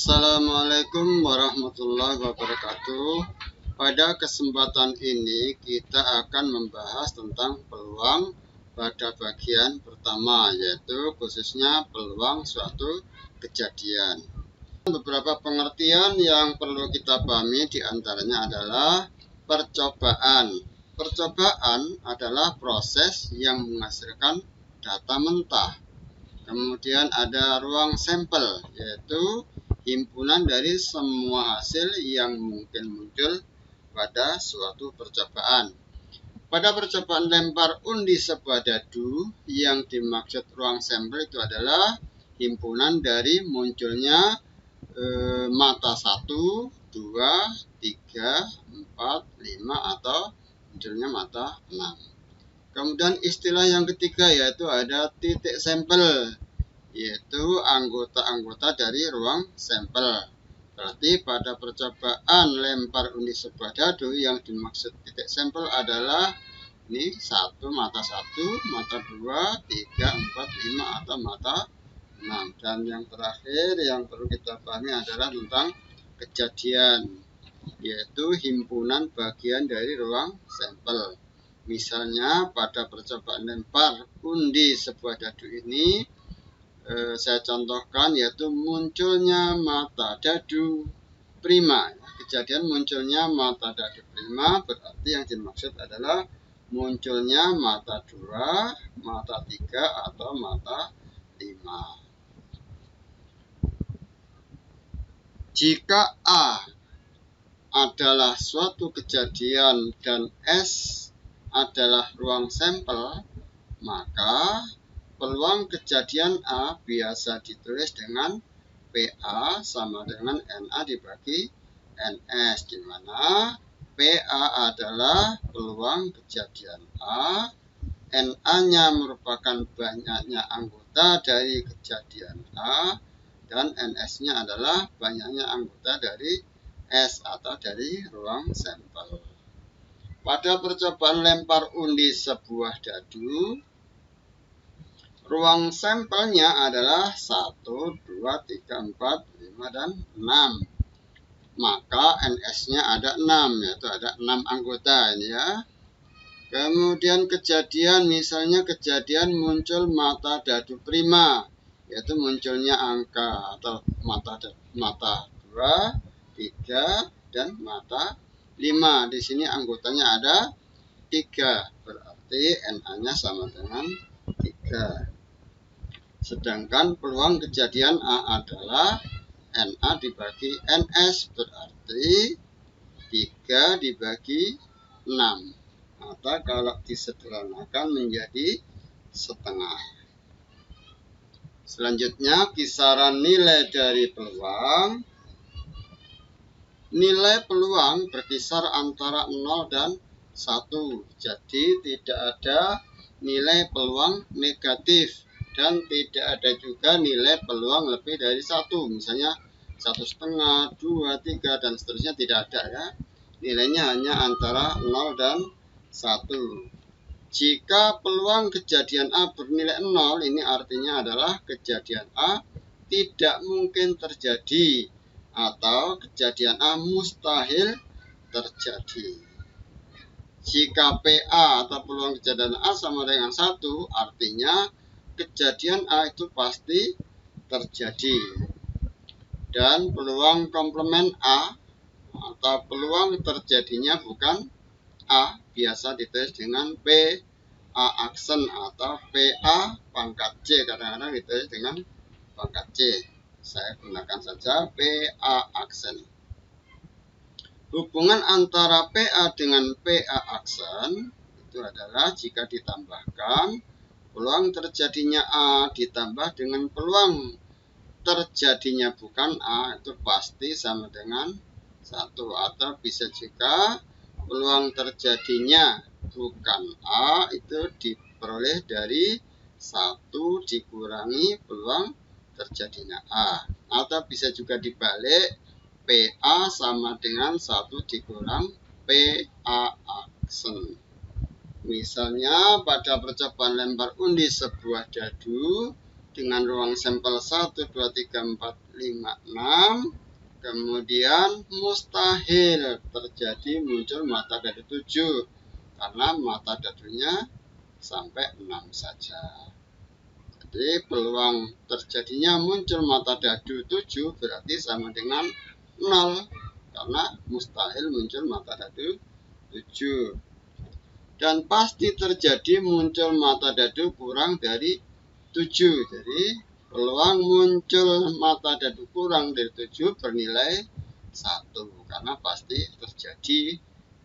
Assalamualaikum warahmatullahi wabarakatuh. Pada kesempatan ini kita akan membahas tentang peluang pada bagian pertama, yaitu khususnya peluang suatu kejadian. Beberapa pengertian yang perlu kita pahami diantaranya adalah percobaan. Percobaan adalah proses yang menghasilkan data mentah. Kemudian ada ruang sampel, yaitu himpunan dari semua hasil yang mungkin muncul pada suatu percobaan. Pada percobaan lempar undi sebuah dadu, yang dimaksud ruang sampel itu adalah himpunan dari munculnya mata 1, 2, 3, 4, 5 atau munculnya mata 6. Kemudian istilah yang ketiga yaitu ada titik sampel, yaitu anggota-anggota dari ruang sampel. Berarti pada percobaan lempar undi sebuah dadu yang dimaksud titik sampel adalah ini mata 1, mata 2, 3, 4, 5 atau mata 6. Dan yang terakhir yang perlu kita pahami adalah tentang kejadian, yaitu himpunan bagian dari ruang sampel. Misalnya pada percobaan lempar undi sebuah dadu ini saya contohkan yaitu munculnya mata dadu prima. Kejadian munculnya mata dadu prima berarti yang dimaksud adalah munculnya mata 2, mata 3 atau mata 5. Jika A adalah suatu kejadian dan S adalah ruang sampel, maka peluang kejadian A biasa ditulis dengan PA sama dengan NA dibagi NS, di mana PA adalah peluang kejadian A, NA-nya merupakan banyaknya anggota dari kejadian A, dan NS-nya adalah banyaknya anggota dari S atau dari ruang sampel. Pada percobaan lempar undi sebuah dadu, ruang sampelnya adalah 1, 2, 3, 4, 5, dan 6. Maka NS-nya ada 6, yaitu ada 6 anggota ini ya. Kemudian kejadian, misalnya kejadian muncul mata dadu prima, yaitu munculnya angka atau mata 2, 3, dan mata 5. Di sini anggotanya ada 3, berarti NA-nya sama dengan 3. Sedangkan peluang kejadian A adalah NA dibagi NS, berarti 3 dibagi 6. Atau kalau disederhanakan menjadi setengah. Selanjutnya kisaran nilai dari peluang. Nilai peluang berkisar antara 0 dan 1. Jadi tidak ada nilai peluang negatif dan tidak ada juga nilai peluang lebih dari 1. Misalnya 1,5, 2, 3 dan seterusnya tidak ada ya. Nilainya hanya antara 0 dan 1. Jika peluang kejadian A bernilai 0, ini artinya adalah kejadian A tidak mungkin terjadi atau kejadian A mustahil terjadi. Jika PA atau peluang kejadian A sama dengan 1, artinya kejadian A itu pasti terjadi. Dan peluang komplement A atau peluang terjadinya bukan A biasa ditulis dengan PA aksen atau PA pangkat C, kadang-kadang ditulis dengan pangkat C. Saya gunakan saja PA aksen. Hubungan antara PA dengan PA aksen itu adalah jika ditambahkan peluang terjadinya A ditambah dengan peluang terjadinya bukan A itu pasti sama dengan 1, atau bisa juga peluang terjadinya bukan A itu diperoleh dari 1 dikurangi peluang terjadinya A, atau bisa juga dibalik, PA sama dengan 1 dikurang PA aksen. Misalnya pada percobaan lempar undi sebuah dadu dengan ruang sampel 1, 2, 3, 4, 56, kemudian mustahil terjadi muncul mata dadu 7 karena mata dadunya sampai 6 saja. Jadi peluang terjadinya muncul mata dadu 7 berarti sama dengan 0 karena mustahil muncul mata dadu 7. Dan pasti terjadi muncul mata dadu kurang dari 7. Jadi peluang muncul mata dadu kurang dari 7 bernilai 1 karena pasti terjadi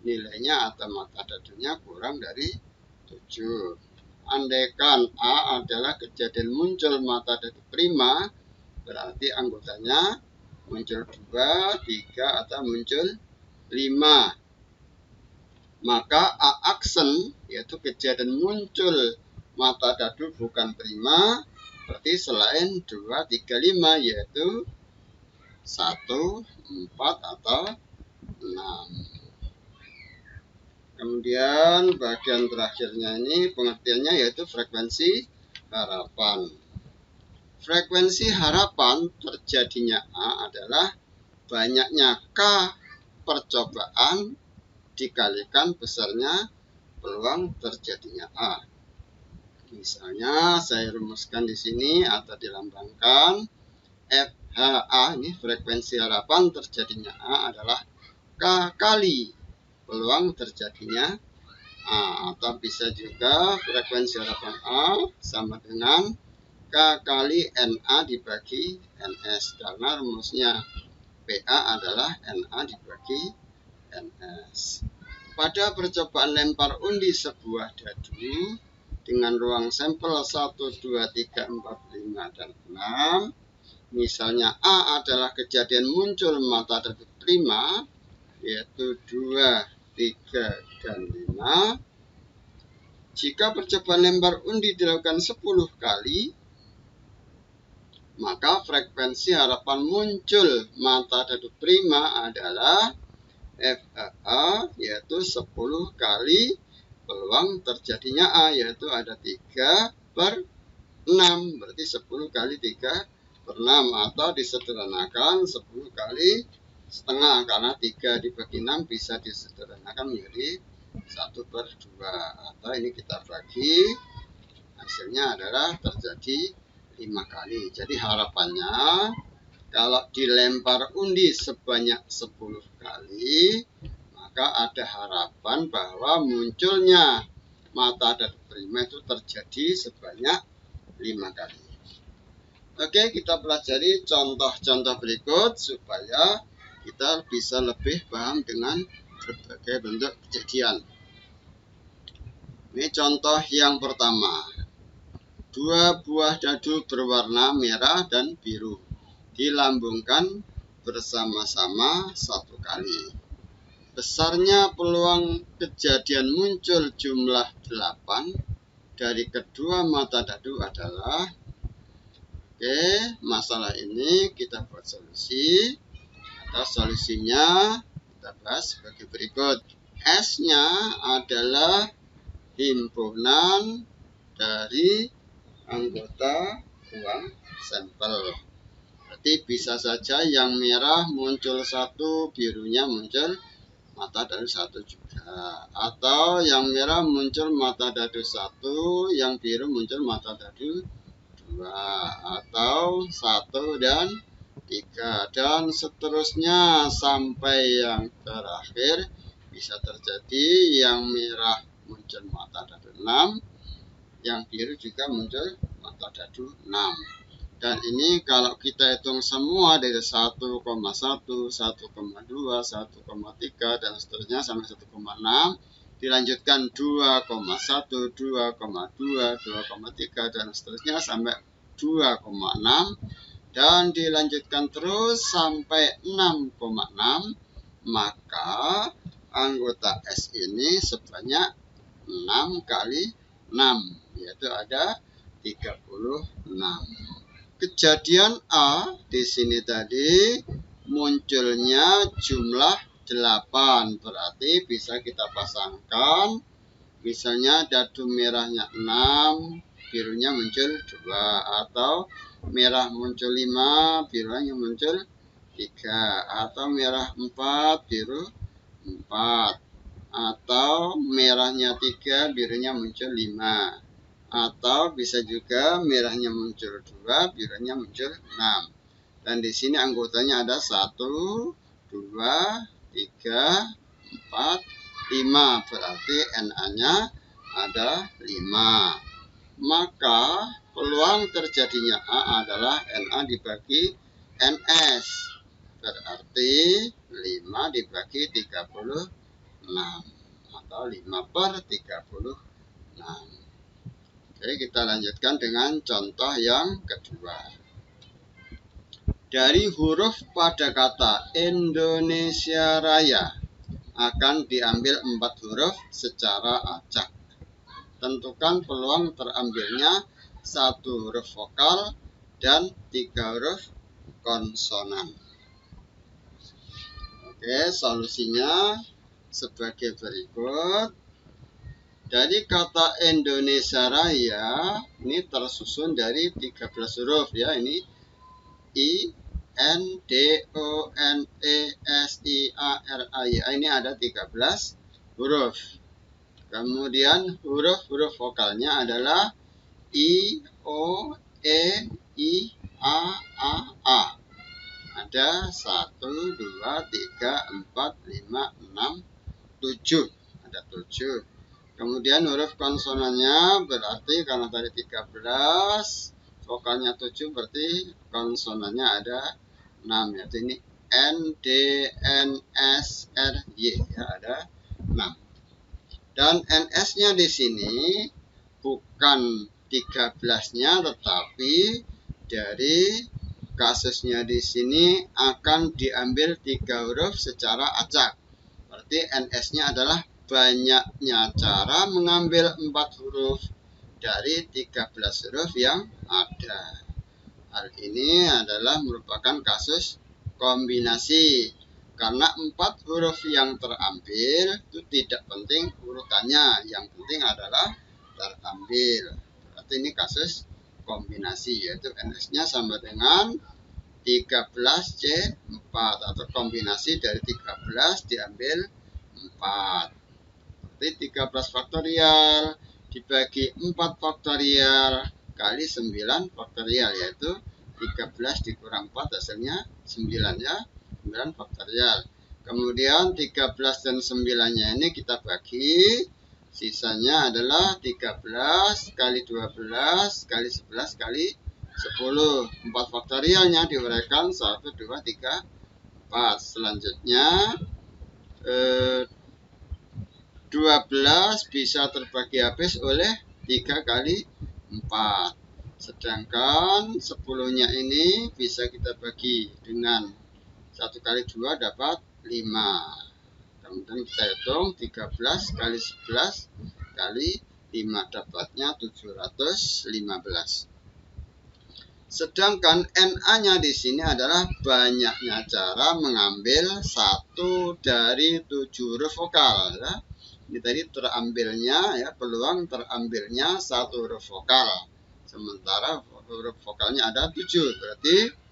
nilainya atau mata dadunya kurang dari 7. Andaikan A adalah kejadian muncul mata dadu prima, berarti anggotanya muncul 2, 3, atau muncul 5. Maka A aksen, yaitu kejadian muncul mata dadu bukan prima, berarti selain 2, 3, 5, yaitu 1, 4, atau 6. Kemudian bagian terakhirnya ini pengertiannya yaitu frekuensi harapan. Frekuensi harapan terjadinya A adalah banyaknya K percobaan dikalikan besarnya peluang terjadinya A. Misalnya saya rumuskan di sini atau dilambangkan FHA, ini frekuensi harapan terjadinya A adalah K kali peluang terjadinya A, atau bisa juga frekuensi harapan A sama dengan K kali NA dibagi NS, karena rumusnya PA adalah NA dibagi NS. Pada percobaan lempar undi sebuah dadu dengan ruang sampel 1, 2, 3, 4, 5, dan 6, misalnya A adalah kejadian muncul mata dadu prima, yaitu 2, 3, dan 5. Jika percobaan lempar undi dilakukan 10 kali, maka frekuensi harapan muncul mata dadu prima adalah FAA, yaitu 10 kali peluang terjadinya A, yaitu ada 3/6, berarti 10 kali 3/6, atau disederhanakan 10 kali setengah, karena 3 dibagi 6 bisa disederhanakan menjadi 1/2, atau ini kita bagi, hasilnya adalah terjadi 5 kali. Jadi harapannya kalau dilempar undi sebanyak 10 kali, maka ada harapan bahwa munculnya mata dadu prima itu terjadi sebanyak 5 kali. Oke, kita pelajari contoh-contoh berikut supaya kita bisa lebih paham dengan berbagai bentuk kejadian. Ini contoh yang pertama. 2 buah dadu berwarna merah dan biru dilambungkan bersama-sama 1 kali. Besarnya peluang kejadian muncul jumlah 8 dari kedua mata dadu adalah. Oke, masalah ini kita buat solusi. Ada solusinya, kita bahas sebagai berikut. S-nya adalah himpunan dari anggota ruang sampel. Berarti bisa saja yang merah muncul 1, birunya muncul mata dadu 1 juga. Atau yang merah muncul mata dadu 1, yang biru muncul mata dadu 2. Atau 1 dan 3. Dan seterusnya sampai yang terakhir bisa terjadi yang merah muncul mata dadu 6, yang biru juga muncul mata dadu 6. Dan ini kalau kita hitung semua dari 1,1, 1,2, 1,3 dan seterusnya sampai 1,6, dilanjutkan 2,1, 2,2, 2,3 dan seterusnya sampai 2,6, dan dilanjutkan terus sampai 6,6, maka anggota S ini sebanyak 6 kali 6, yaitu ada 36. Kejadian A di sini tadi munculnya jumlah 8, berarti bisa kita pasangkan. Misalnya dadu merahnya 6, birunya muncul 2, atau merah muncul 5, birunya muncul 3, atau merah 4, biru 4, atau merahnya 3, birunya muncul 5, atau bisa juga merahnya muncul 2, birunya muncul 6. Dan di sini anggotanya ada 1, 2, 3, 4, 5. Berarti Na-nya ada 5. Maka peluang terjadinya A adalah Na dibagi Ns. Berarti 5 dibagi 36. Atau 5/36. Oke, kita lanjutkan dengan contoh yang kedua. Dari huruf pada kata Indonesia Raya akan diambil 4 huruf secara acak. Tentukan peluang terambilnya 1 huruf vokal dan 3 huruf konsonan. Oke, solusinya sebagai berikut. Dari kata Indonesia Raya ini tersusun dari 13 huruf ya. Ini I, N, D, O, N, E, S, I, A, R, A, Y. Ini ada 13 huruf. Kemudian huruf-huruf vokalnya adalah I, O, E, I, A. Ada 1, 2, 3, 4, 5, 6, 7. Ada 7. Kemudian huruf konsonannya berarti karena tadi 13, vokalnya 7, berarti konsonannya ada 6. Yaitu ini N, D, N, S, R, Y. Ya, ada 6. Dan NS-nya di sini bukan 13-nya, tetapi dari kasusnya di sini akan diambil 3 huruf secara acak. Berarti NS-nya adalah banyaknya cara mengambil 4 huruf dari 13 huruf yang ada. Hal ini adalah merupakan kasus kombinasi. Karena 4 huruf yang terambil itu tidak penting urutannya, yang penting adalah terambil. Berarti ini kasus kombinasi, yaitu NS-nya sama dengan 13C4, atau kombinasi dari 13 diambil 4. Berarti 13 faktorial dibagi 4 faktorial kali 9 faktorial, yaitu 13 dikurang 4 hasilnya 9 ya. 9 faktorial. Kemudian 13 dan 9-nya ini kita bagi, sisanya adalah 13 kali 12 kali 11 kali 10. 4 faktorialnya diuraikan 1, 2, 3, 4. Selanjutnya 12 bisa terbagi habis oleh 3 kali 4. Sedangkan 10-nya ini bisa kita bagi dengan 1 kali 2 dapat 5. Kemudian kita hitung 13 kali 11 kali 5, dapatnya 715. Sedangkan NA-nya di sini adalah banyaknya cara mengambil 1 dari 7 huruf vokal. Ya. Ini tadi terambilnya ya, peluang terambilnya 1 huruf vokal. Sementara huruf vokalnya ada 7, berarti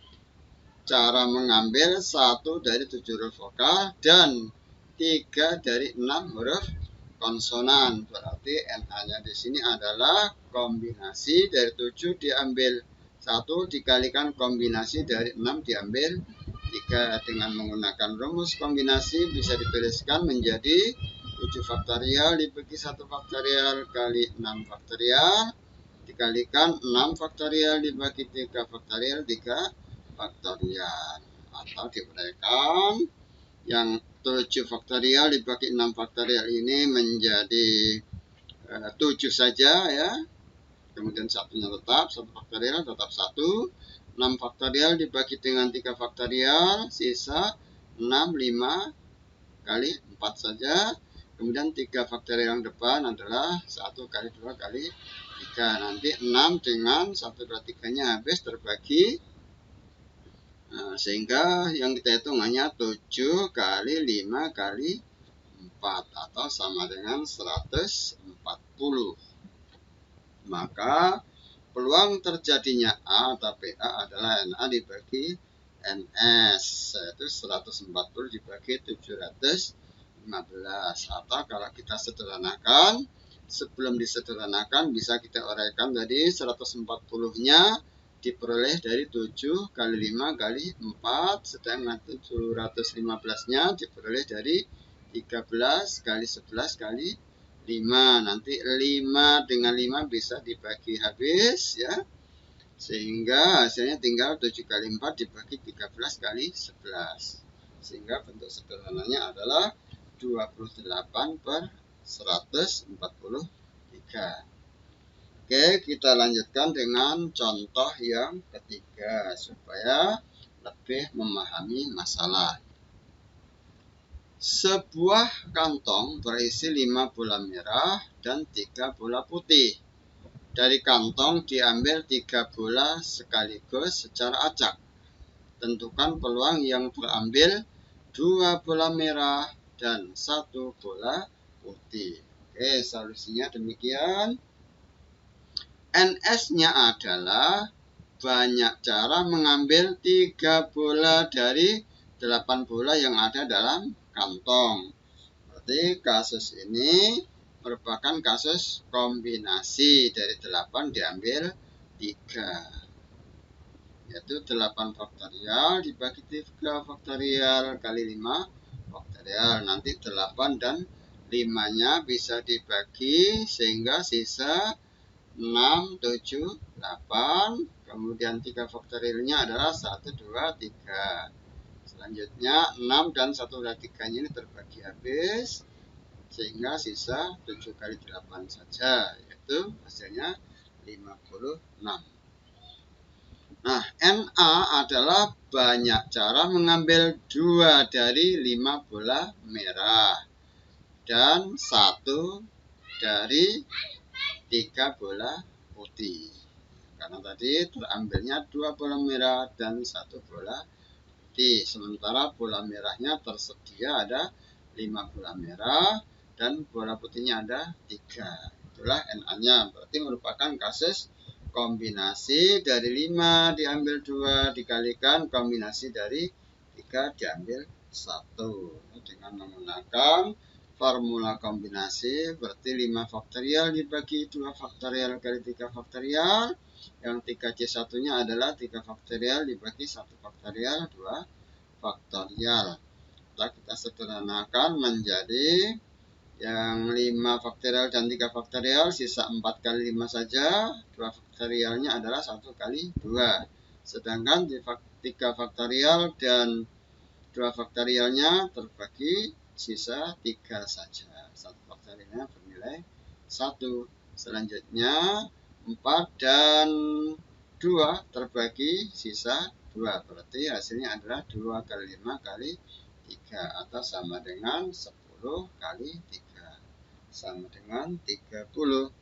cara mengambil 1 dari 7 huruf vokal dan 3 dari 6 huruf konsonan. Berarti NA-nya di sini adalah kombinasi dari 7 diambil 1 dikalikan kombinasi dari 6 diambil 3. Dengan menggunakan rumus kombinasi bisa dituliskan menjadi 7 faktorial dibagi 1 faktorial kali 6 faktorial dikalikan 6 faktorial dibagi 3 faktorial 3 faktorial, atau diuraikan yang 7 faktorial dibagi 6 faktorial ini menjadi 7 saja ya. Kemudian satunya tetap 1 faktorial tetap 1. 6 faktorial dibagi dengan 3 faktorial sisa 6, 5 kali 4 saja. Kemudian 3 faktorial yang depan adalah 1 kali 2 kali 3. Nanti 6 dengan 1, 2, 3-nya habis terbagi. Nah, sehingga yang kita hitung hanya 7 kali 5 kali 4, atau sama dengan 140. Maka peluang terjadinya A atau PA adalah NA dibagi NS, yaitu 140 dibagi 715. Atau kalau kita sederhanakan, sebelum disederhanakan bisa kita uraikan tadi 140-nya diperoleh dari 7 kali 5 kali 4, sedangkan 715-nya diperoleh dari 13 kali 11 kali 5. Nanti 5 dengan 5 bisa dibagi habis ya. Sehingga hasilnya tinggal 7 kali 4 dibagi 13 kali 11. Sehingga bentuk sederhananya adalah 28 per 143. Oke, kita lanjutkan dengan contoh yang ketiga supaya lebih memahami masalah. Sebuah kantong berisi 5 bola merah dan 3 bola putih. Dari kantong diambil 3 bola sekaligus secara acak. Tentukan peluang yang terambil 2 bola merah dan 1 bola putih. Oke, solusinya demikian. NS-nya adalah banyak cara mengambil 3 bola dari 8 bola yang ada dalam kantong. Berarti kasus ini merupakan kasus kombinasi dari 8 diambil 3. Yaitu 8 faktorial dibagi 3 faktorial kali 5 faktorial. Nanti 8 dan 5-nya bisa dibagi sehingga sisa 6, 7, 8. Kemudian 3 faktorialnya adalah 1, 2, 3. Selanjutnya 6 dan 1 dan 3-nya ini terbagi habis sehingga sisa 7 kali 8 saja, yaitu hasilnya 56. Nah, NA adalah banyak cara mengambil 2 dari 5 bola merah dan 1 dari 3 bola putih. Karena tadi terambilnya 2 bola merah dan 1 bola putih. Sementara bola merahnya tersedia ada 5 bola merah dan bola putihnya ada 3. Itulah NA-nya. Berarti merupakan kasus kombinasi dari 5 diambil 2 dikalikan kombinasi dari 3 diambil 1. Dengan menggunakan formula kombinasi berarti 5 faktorial dibagi 2 faktorial kali 3 faktorial. Yang 3C1-nya adalah 3 faktorial dibagi 1 faktorial 2 faktorial. Kita sederhanakan menjadi yang 5 faktorial dan 3 faktorial, sisa 4 kali 5 saja. 2 faktorialnya adalah 1 kali 2. Sedangkan 3 faktorial dan 2 faktorialnya terbagi sisa 3 saja. 1 faktorialnya bernilai 1. Selanjutnya 4 dan 2 terbagi sisa 2. Berarti hasilnya adalah 2 kali 5 kali 3 atau sama dengan 10 kali 3 sama dengan 30.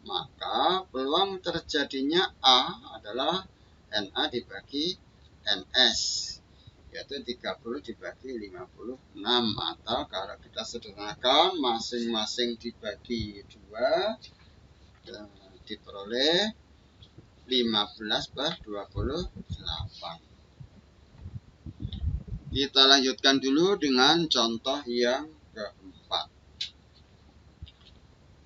Maka peluang terjadinya A adalah NA dibagi NS, yaitu 30 dibagi 56. Atau kalau kita sederhanakan masing-masing dibagi 2 diperoleh 15 per 28. Kita lanjutkan dulu dengan contoh yang keempat.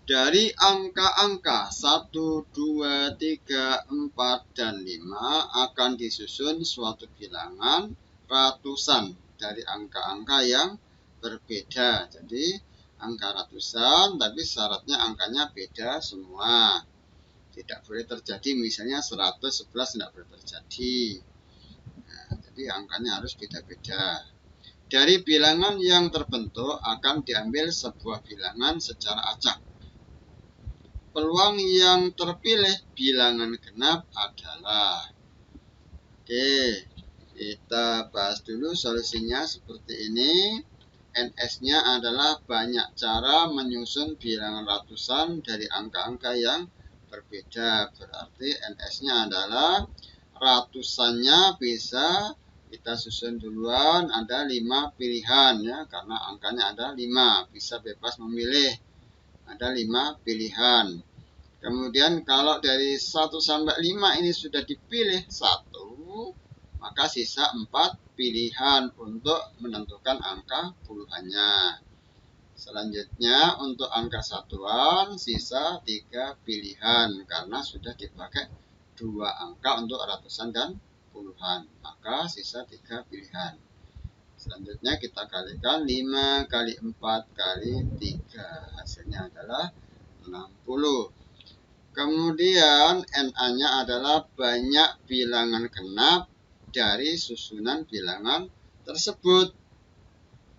Dari angka-angka 1, 2, 3, 4, dan 5 akan disusun suatu bilangan ratusan dari angka-angka yang berbeda. Jadi angka ratusan tapi syaratnya angkanya beda semua. Tidak boleh terjadi misalnya 111 tidak boleh terjadi. Nah, jadi angkanya harus beda-beda. Dari bilangan yang terbentuk akan diambil sebuah bilangan secara acak. Peluang yang terpilih bilangan genap adalah, oke, kita bahas dulu solusinya seperti ini. NS-nya adalah banyak cara menyusun bilangan ratusan dari angka-angka yang berbeda. Berarti NS-nya adalah ratusannya bisa kita susun duluan, ada 5 pilihan ya, karena angkanya ada 5, bisa bebas memilih. Ada 5 pilihan. Kemudian kalau dari 1 sampai 5 ini sudah dipilih 1, maka sisa 4 pilihan untuk menentukan angka puluhannya. Selanjutnya untuk angka satuan sisa 3 pilihan karena sudah dipakai 2 angka untuk ratusan dan puluhan, maka sisa 3 pilihan. Selanjutnya kita kalikan 5 kali 4 kali 3, hasilnya adalah 60. Kemudian NA-nya adalah banyak bilangan genap dari susunan bilangan tersebut.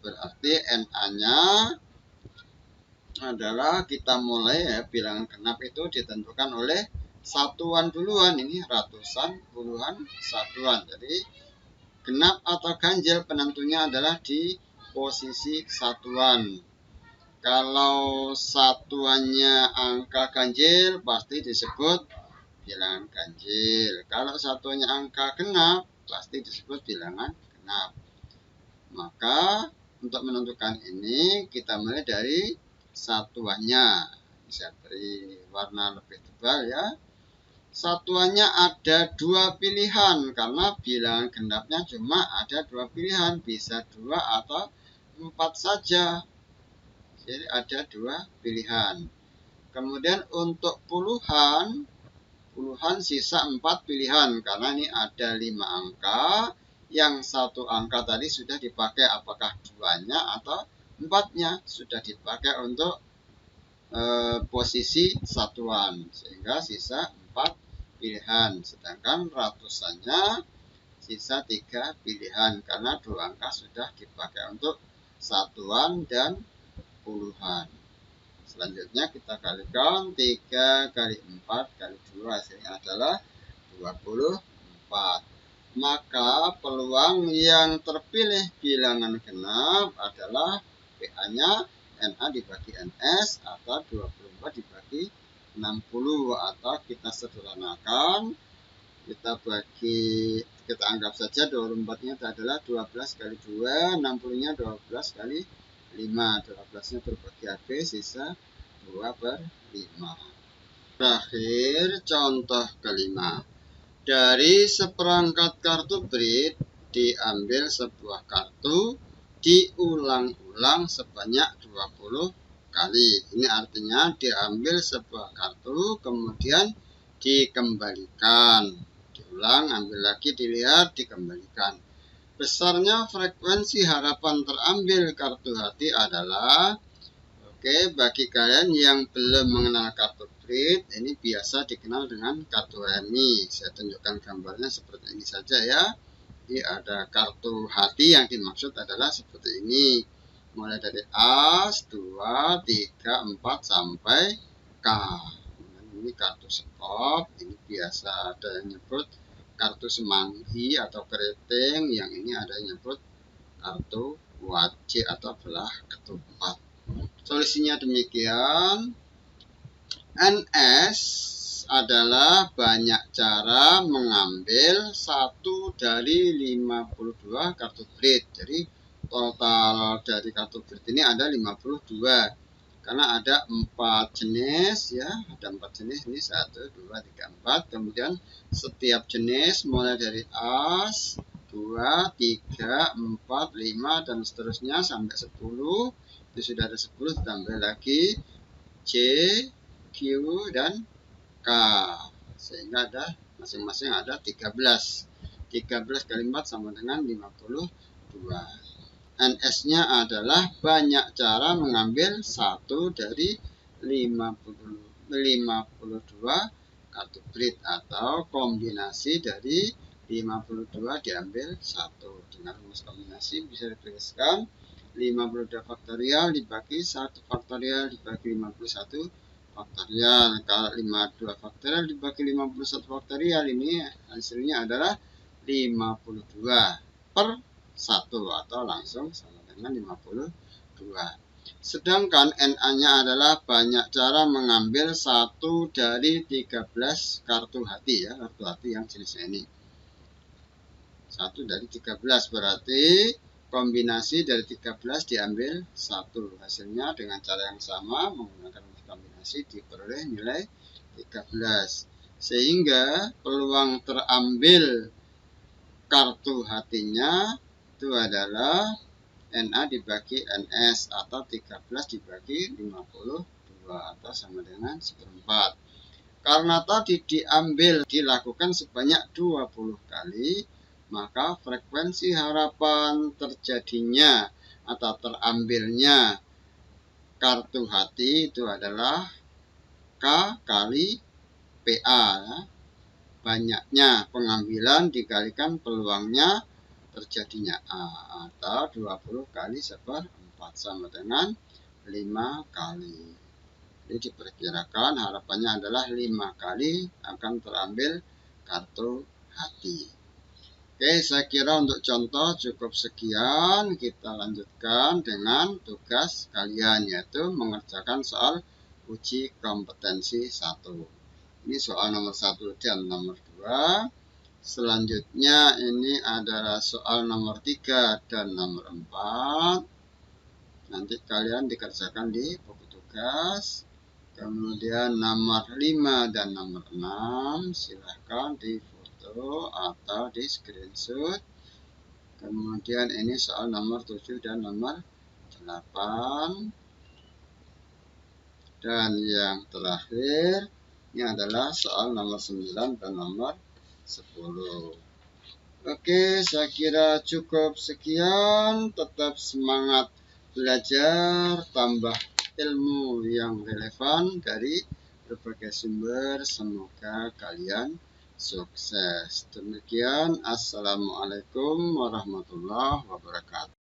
Berarti NA-nya adalah kita mulai ya, bilangan genap itu ditentukan oleh satuan duluan. Ini ratusan, puluhan, satuan. Jadi genap atau ganjil penentunya adalah di posisi satuan. Kalau satuannya angka ganjil pasti disebut bilangan ganjil. Kalau satuannya angka genap pasti disebut bilangan genap. Maka untuk menentukan ini kita mulai dari satuannya. Bisa beri warna lebih tebal ya. Satuannya ada 2 pilihan karena bilangan genapnya cuma ada 2 pilihan, bisa 2 atau 4 saja. Jadi ada 2 pilihan. Kemudian untuk puluhan sisa 4 pilihan karena ini ada 5 angka. Yang 1 angka tadi sudah dipakai, apakah 2-nya atau 4-nya sudah dipakai untuk posisi satuan, sehingga sisa 4 pilihan. Sedangkan ratusannya sisa 3 pilihan karena 2 angka sudah dipakai untuk satuan dan puluhan. Selanjutnya kita kalikan 3 kali 4 kali 2, hasilnya adalah 24. Maka peluang yang terpilih bilangan genap adalah PA-nya NA dibagi NS atau 24 dibagi 60, atau kita sederhanakan kita anggap saja 24-nya adalah 12 kali 2, 60-nya 12 kali 5, 12-nya terbagi habis, sisa 2/5. Terakhir contoh kelima. Dari seperangkat kartu BRID diambil sebuah kartu, diulang-ulang sebanyak 20 kali. Ini artinya diambil sebuah kartu kemudian dikembalikan. Diulang, ambil lagi, dilihat, dikembalikan. Besarnya frekuensi harapan terambil kartu hati adalah, bagi kalian yang belum mengenal kartu BRID, ini biasa dikenal dengan kartu remi. Saya tunjukkan gambarnya seperti ini saja ya. Jadi ada kartu hati yang dimaksud adalah seperti ini. Mulai dari As, 2, 3, 4 sampai K. Ini kartu sekop, ini biasa ada yang nyebut kartu semanggi atau keriting, yang ini ada yang nyebut kartu wajib atau belah ketupat. Solusinya demikian. NS adalah banyak cara mengambil satu dari 52 kartu BRID. Jadi total dari kartu BRID ini ada 52. Karena ada 4 jenis ya, ada 4 jenis, ini 1, 2, 3, 4. Kemudian setiap jenis mulai dari As, 2, 3, 4, 5 dan seterusnya sampai 10. Itu sudah ada 10, tambah lagi C, Q dan K, sehingga ada masing-masing ada 13. 13 kali 4 sama dengan 52. NS-nya adalah banyak cara mengambil satu dari 52 kartu BRID atau kombinasi dari 52 diambil satu. Dengan rumus kombinasi bisa dituliskan 52 faktorial dibagi 1 faktorial dibagi 51 faktorial. Kalau 52 faktorial dibagi 51 faktorial, ini hasilnya adalah 52 per 1 atau langsung sama dengan 52. Sedangkan NA-nya adalah banyak cara mengambil satu dari 13 kartu hati ya, kartu hati yang jenisnya ini. 1 dari 13 berarti kombinasi dari 13 diambil 1. Hasilnya dengan cara yang sama menggunakan kombinasi diperoleh nilai 13. Sehingga peluang terambil kartu hatinya itu adalah NA dibagi NS atau 13 dibagi 52 atau sama dengan 1/4. Karena tadi dilakukan sebanyak 20 kali, maka frekuensi harapan terjadinya atau terambilnya kartu hati itu adalah K kali PA. Banyaknya pengambilan dikalikan peluangnya terjadinya A, atau 20 kali 1/4 sama dengan 5 kali. Jadi diperkirakan harapannya adalah 5 kali akan terambil kartu hati. Oke, saya kira untuk contoh cukup sekian. Kita lanjutkan dengan tugas kalian, yaitu mengerjakan soal uji kompetensi 1. Ini soal nomor 1 dan nomor 2. Selanjutnya ini adalah soal nomor 3 dan nomor 4. Nanti kalian dikerjakan di buku tugas. Kemudian nomor 5 dan nomor 6 silahkan difoto atau di screenshot. Kemudian ini soal nomor 7 dan nomor 8. Dan yang terakhir ini adalah soal nomor 9 dan nomor 10. Oke, saya kira cukup sekian. Tetap semangat belajar, tambah ilmu yang relevan dari berbagai sumber. Semoga kalian sukses. Demikian, assalamualaikum warahmatullahi wabarakatuh.